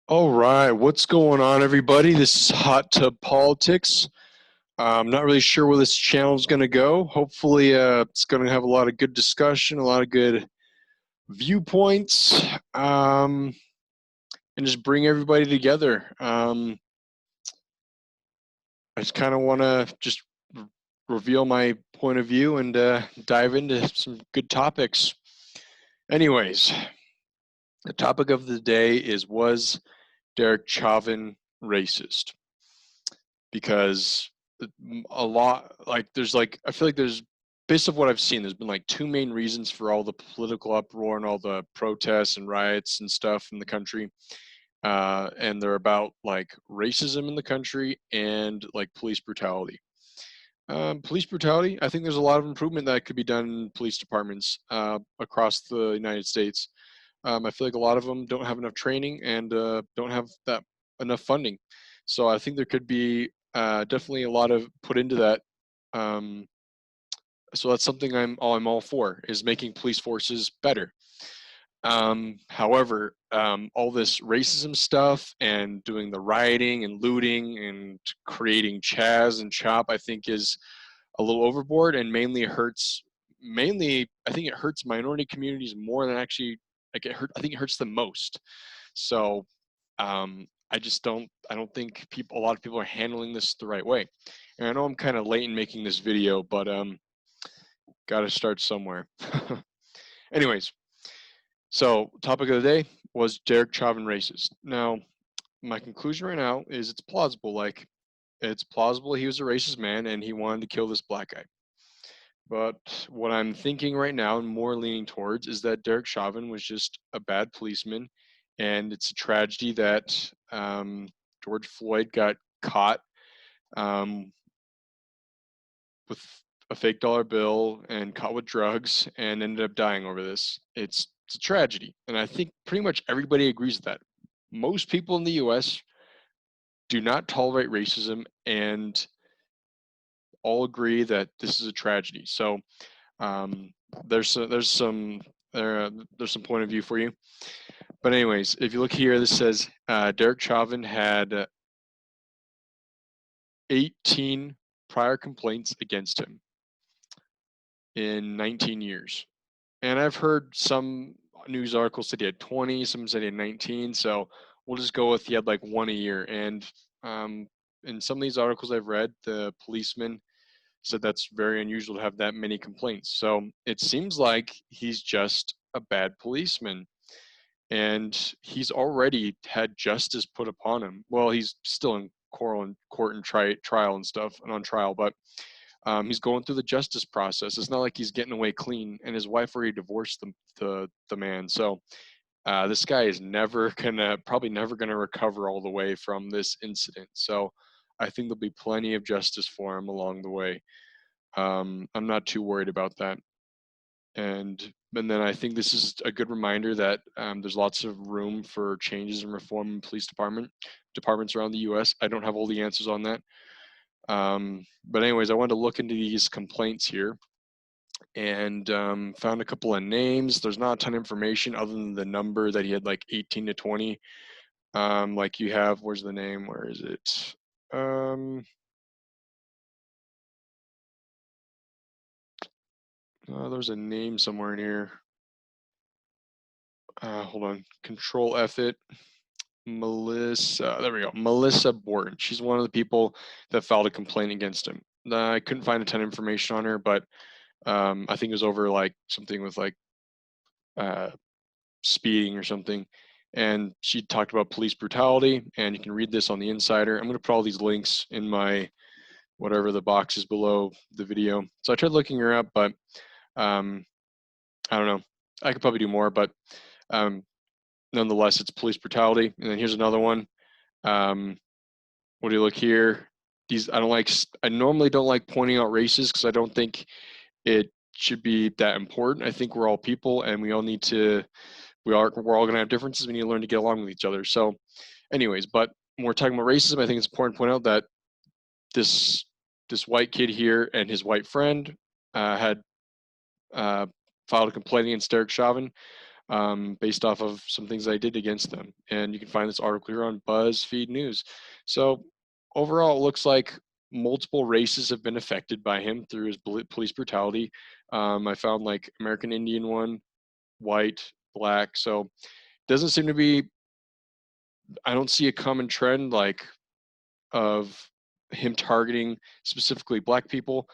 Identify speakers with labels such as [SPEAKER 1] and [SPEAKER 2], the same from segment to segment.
[SPEAKER 1] All right, what's going on, everybody? This is Hot Tub Politics. I'm not really sure where this channel is going to go. Hopefully, it's going to have a lot of good discussion, a lot of good viewpoints, and just bring everybody together. I just kind of want to just reveal my point of view and dive into some good topics. Anyways, the topic of the day is: was Derek Chauvin racist? Because a lot, like, there's like, I feel like there's, based on what I've seen, there's been like two main reasons for all the political uproar and all the protests and riots and stuff in the country. And they're about like racism in the country and like police brutality. Police brutality, I think there's a lot of improvement that could be done in police departments across the United States. I feel like a lot of them don't have enough training and don't have that enough funding. So I think there could be definitely a lot of put into that. Um, so that's something I'm all for, is making police forces better. However, all this racism stuff and doing the rioting and looting and creating Chaz and Chop, I think, is a little overboard and mainly hurts. Mainly, I think it hurts minority communities more than actually, like, it hurt. I think it hurts them most. So I just don't. I don't think people. A lot of people are handling this the right way. And I know I'm kind of late in making this video, but got to start somewhere. Anyways, so topic of the day was Derek Chauvin racist. Now, my conclusion right now is it's plausible. Like, it's plausible he was a racist man and he wanted to kill this black guy. But what I'm thinking right now and more leaning towards is that Derek Chauvin was just a bad policeman, and it's a tragedy that George Floyd got caught um, with a fake dollar bill and caught with drugs and ended up dying over this. It's a tragedy, and I think pretty much everybody agrees with that. Most people in the U.S. do not tolerate racism and all agree that this is a tragedy. So um, there's some there's some point of view for you. But anyways, if you look here, this says Derek Chauvin had 18 prior complaints against him in 19 years. And I've heard some news articles said he had 20, some said he had 19. So we'll just go with he had like one a year. And in some of these articles I've read, the policeman said that's very unusual to have that many complaints. So it seems like he's just a bad policeman. And he's already had justice put upon him. Well, he's still in court and trial and stuff and on trial, but he's going through the justice process. It's not like he's getting away clean, and his wife already divorced the man. So this guy is probably never gonna recover all the way from this incident. So I think there'll be plenty of justice for him along the way. I'm not too worried about that. And then I think this is a good reminder that there's lots of room for changes and reform in police departments around the U.S. I don't have all the answers on that. But anyways, I wanted to look into these complaints here and found a couple of names. There's not a ton of information other than the number that he had, like 18 to 20. Like you have, where's the name? Where is it? There's a name somewhere in here. Hold on, Control F it. Melissa, there we go. Melissa Bolton. She's one of the people that filed a complaint against him. I couldn't find a ton of information on her, but I think it was over like something with like uh, speeding or something. And she talked about police brutality, and you can read this on the Insider. I'm going to put all these links in my whatever the box is below the video. So I tried looking her up, but um, I don't know. I could probably do more, but um, nonetheless, it's police brutality. And then here's another one. What do you look here? These I don't like. I normally don't like pointing out races because I don't think it should be that important. I think we're all people, and we all need to. We're all going to have differences. We need to learn to get along with each other. So, anyways, but when we're talking about racism, I think it's important to point out that this white kid here and his white friend had filed a complaint against Derek Chauvin. based off of some things I did against them. And you can find this article here on BuzzFeed News. So overall, it looks like multiple races have been affected by him through his police brutality. I found like American Indian one, white, black. So doesn't seem to be, I don't see a common trend like of him targeting specifically black people.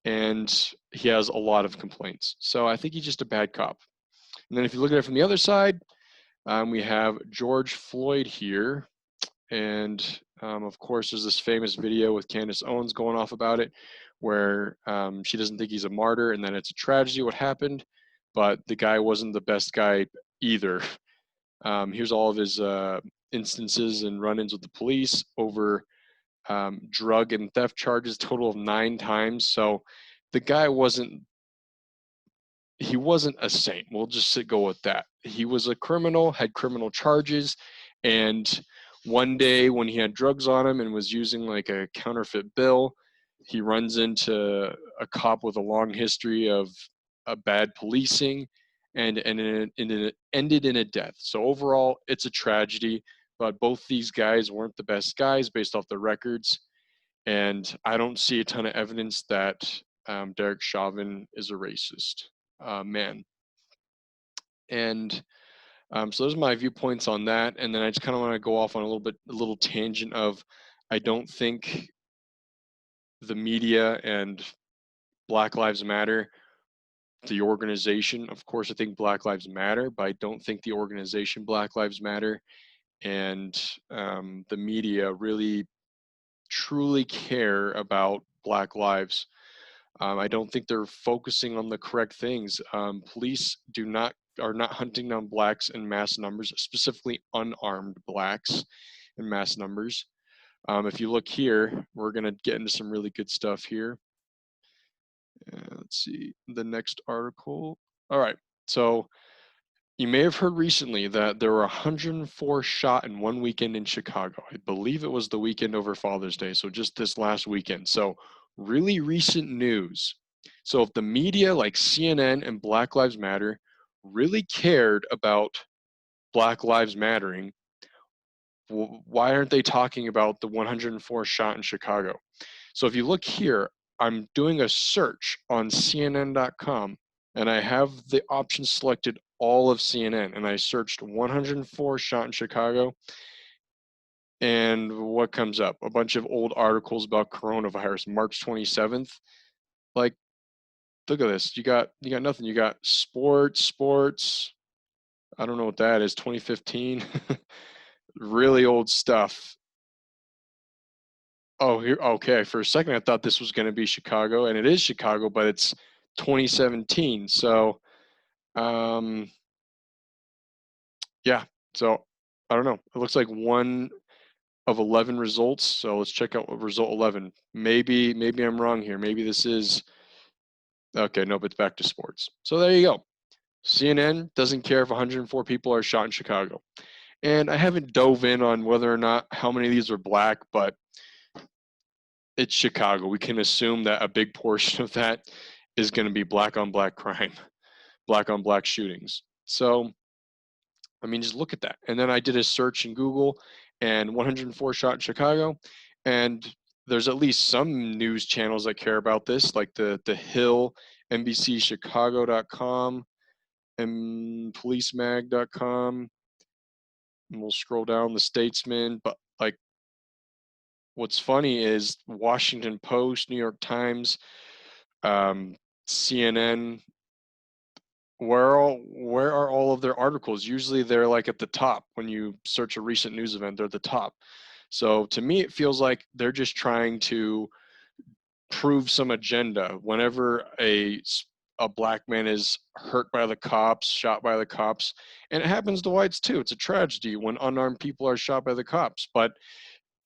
[SPEAKER 1] And he has a lot of complaints. So I think he's just a bad cop. And then if you look at it from the other side, we have George Floyd here. And of course, there's this famous video with Candace Owens going off about it, where she doesn't think he's a martyr and then it's a tragedy what happened. But the guy wasn't the best guy either. Here's all of his instances and run ins with the police over drug and theft charges, total of 9 times. So the guy wasn't a saint. We'll just go with that. He was a criminal, had criminal charges, and one day when he had drugs on him and was using like a counterfeit bill, he runs into a cop with a long history of bad policing, and it ended in a death. So overall, it's a tragedy. But both these guys weren't the best guys based off the records, and I don't see a ton of evidence that Derek Chauvin is a racist man. And so those are my viewpoints on that. And then I just kind of want to go off on a little tangent of, I don't think the media and Black Lives Matter, the organization, of course, I think Black Lives Matter, but I don't think the organization Black Lives Matter and the media really truly care about Black lives. I don't think they're focusing on the correct things. Police are not hunting down blacks in mass numbers, specifically unarmed blacks in mass numbers. If you look here, we're going to get into some really good stuff here. Let's see the next article. All right, so you may have heard recently that there were 104 shot in one weekend in Chicago. I believe it was the weekend over Father's Day, so just this last weekend. So really recent news. So if the media like CNN and Black Lives Matter really cared about Black Lives Mattering, why aren't they talking about the 104 shot in Chicago? So if you look here, I'm doing a search on CNN.com, and I have the option selected all of CNN, and I searched 104 shot in Chicago, and what comes up? A bunch of old articles about coronavirus, March 27th. Like, look at this. You got nothing. You got sports. I don't know what that is. 2015. Really old stuff. Oh, here. Okay. For a second, I thought this was going to be Chicago, and it is Chicago, but it's 2017. So, yeah. So, I don't know. It looks like one of 11 results. So let's check out result 11. Maybe I'm wrong here. Maybe this is okay. Nope, it's back to sports. So there you go. CNN doesn't care if 104 people are shot in Chicago. And I haven't dove in on whether or not how many of these are black, but it's Chicago. We can assume that a big portion of that is going to be black on black crime, black on black shootings. So, I mean, just look at that. And then I did a search in Google and 104 shot in Chicago. And there's at least some news channels that care about this, like the Hill, NBCChicago.com, and PoliceMag.com. And we'll scroll down the Statesman. But like, what's funny is Washington Post, New York Times, CNN. Where are all of their articles? Usually they're like at the top. When you search a recent news event, they're at the top. So to me, it feels like they're just trying to prove some agenda. Whenever a black man is hurt by the cops, shot by the cops, and it happens to whites too. It's a tragedy when unarmed people are shot by the cops, but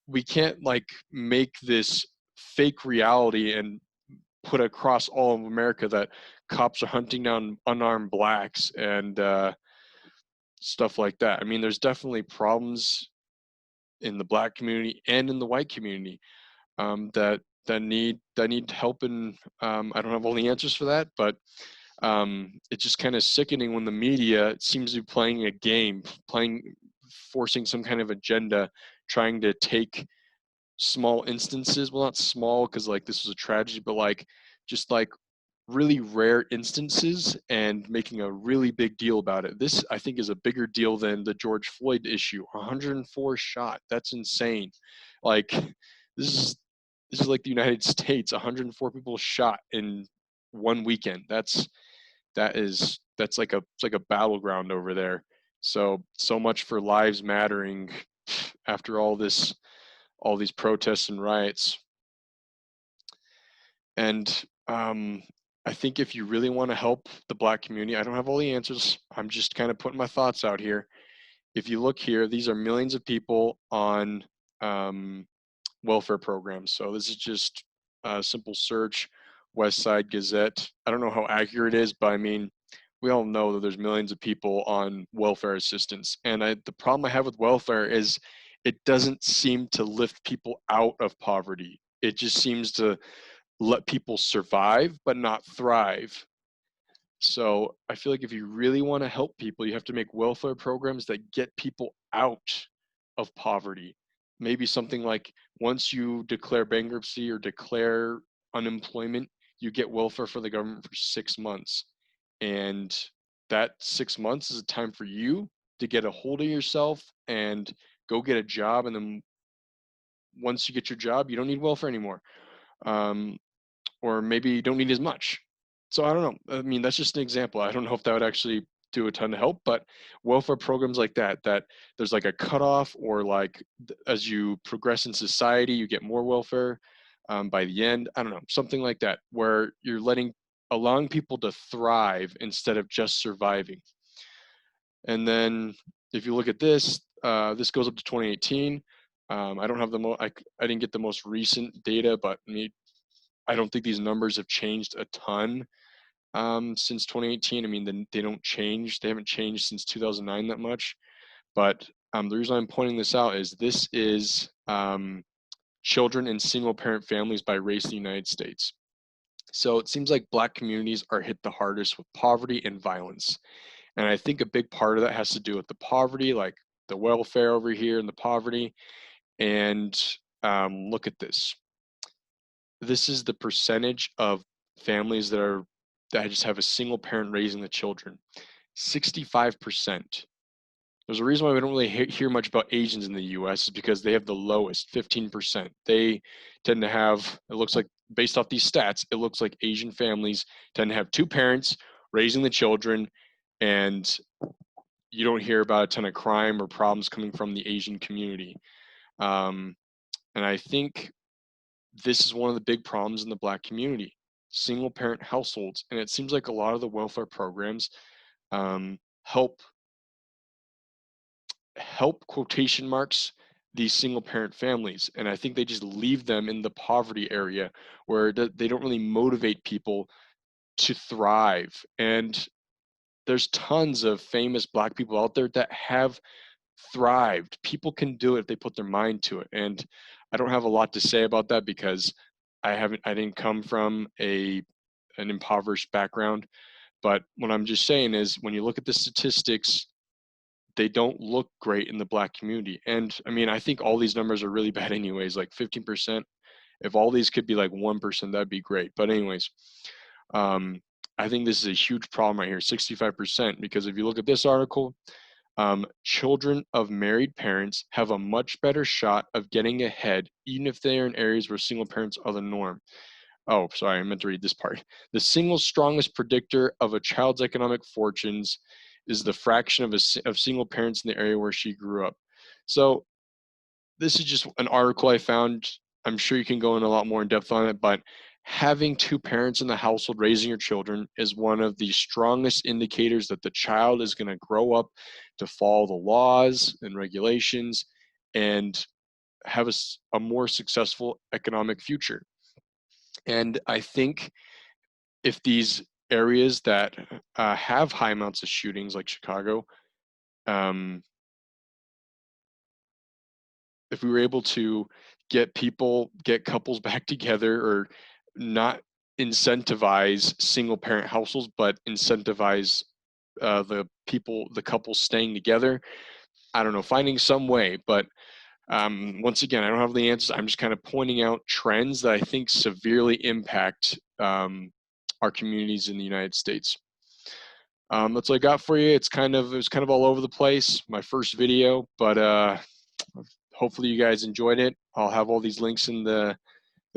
[SPEAKER 1] we can't like make this fake reality and put across all of America that cops are hunting down unarmed blacks and stuff like that. I mean, there's definitely problems in the black community and in the white community that need help, and I don't have all the answers for that, but It's just kind of sickening when the media seems to be playing a game, forcing some kind of agenda, trying to take small instances, well, not small because like this was a tragedy, but like just like really rare instances and making a really big deal about it. This, I think, is a bigger deal than the George Floyd issue. 104 shot. That's insane. Like this is this is like the United States. 104 people shot in one weekend. That's like a battleground over there. So much for lives mattering after all these protests and riots. And I think if you really want to help the Black community, I don't have all the answers. I'm just kind of putting my thoughts out here. If you look here, these are millions of people on um, welfare programs. So this is just a simple search, West Side Gazette. I don't know how accurate it is, but I mean, we all know that there's millions of people on welfare assistance. And the problem I have with welfare is it doesn't seem to lift people out of poverty. It just seems to let people survive but not thrive. So I feel like if you really want to help people, you have to make welfare programs that get people out of poverty. Maybe something like once you declare bankruptcy or declare unemployment, you get welfare for the government for 6 months. And that 6 months is a time for you to get a hold of yourself and go get a job. And then once you get your job, you don't need welfare anymore. Um, or maybe you don't need as much. So I don't know. I mean, that's just an example. I don't know if that would actually do a ton of help, but welfare programs like that there's like a cutoff, or like as you progress in society, you get more welfare by the end. I don't know, something like that, where you're allowing people to thrive instead of just surviving. And then if you look at this, this goes up to 2018. I don't have I didn't get the most recent data, but I don't think these numbers have changed a ton since 2018. I mean, they don't change. They haven't changed since 2009 that much. But the reason I'm pointing this out is this is children in single parent families by race in the United States. So it seems like Black communities are hit the hardest with poverty and violence. And I think a big part of that has to do with the poverty, like the welfare over here and the poverty. And look at this. This is the percentage of families that just have a single parent raising the children. 65%. There's a reason why we don't really hear much about Asians in the US is because they have the lowest, 15%. They tend to have, it looks like, based off these stats, it looks like Asian families tend to have two parents raising the children, and you don't hear about a ton of crime or problems coming from the Asian community. Um, and I think this is one of the big problems in the Black community, single parent households. And it seems like a lot of the welfare programs um, help quotation marks these single parent families, and I think they just leave them in the poverty area where they don't really motivate people to thrive. And there's tons of famous Black people out there that have thrived. People can do it if they put their mind to it. And I don't have a lot to say about that because I didn't come from an impoverished background. But what I'm just saying is when you look at the statistics, they don't look great in the Black community. And I mean, I think all these numbers are really bad anyways, like 15%. If all these could be like 1%, that'd be great. But anyways, um, I think this is a huge problem right here, 65%, because if you look at this article, children of married parents have a much better shot of getting ahead, even if they are in areas where single parents are the norm. Oh, sorry, I meant to read this part. The single strongest predictor of a child's economic fortunes is the fraction of single parents in the area where she grew up. So this is just an article I found. I'm sure you can go in a lot more in depth on it, but having two parents in the household raising your children is one of the strongest indicators that the child is going to grow up to follow the laws and regulations and have a more successful economic future. And I think if these areas that have high amounts of shootings, like Chicago, um, if we were able to get couples back together, or not incentivize single parent households, but incentivize the couples staying together. I don't know, finding some way. But once again, I don't have the answers. I'm just kind of pointing out trends that I think severely impact our communities in the United States. That's what I got for you. It was kind of all over the place, my first video, but hopefully you guys enjoyed it. I'll have all these links in the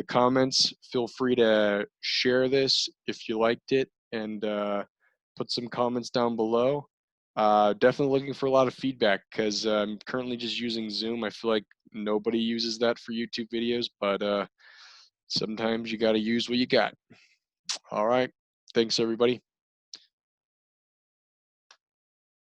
[SPEAKER 1] comments. Feel free to share this if you liked it, and put some comments down below. Definitely looking for a lot of feedback, because I'm currently just using Zoom. I feel like nobody uses that for YouTube videos, but sometimes you got to use what you got. All right. Thanks, everybody.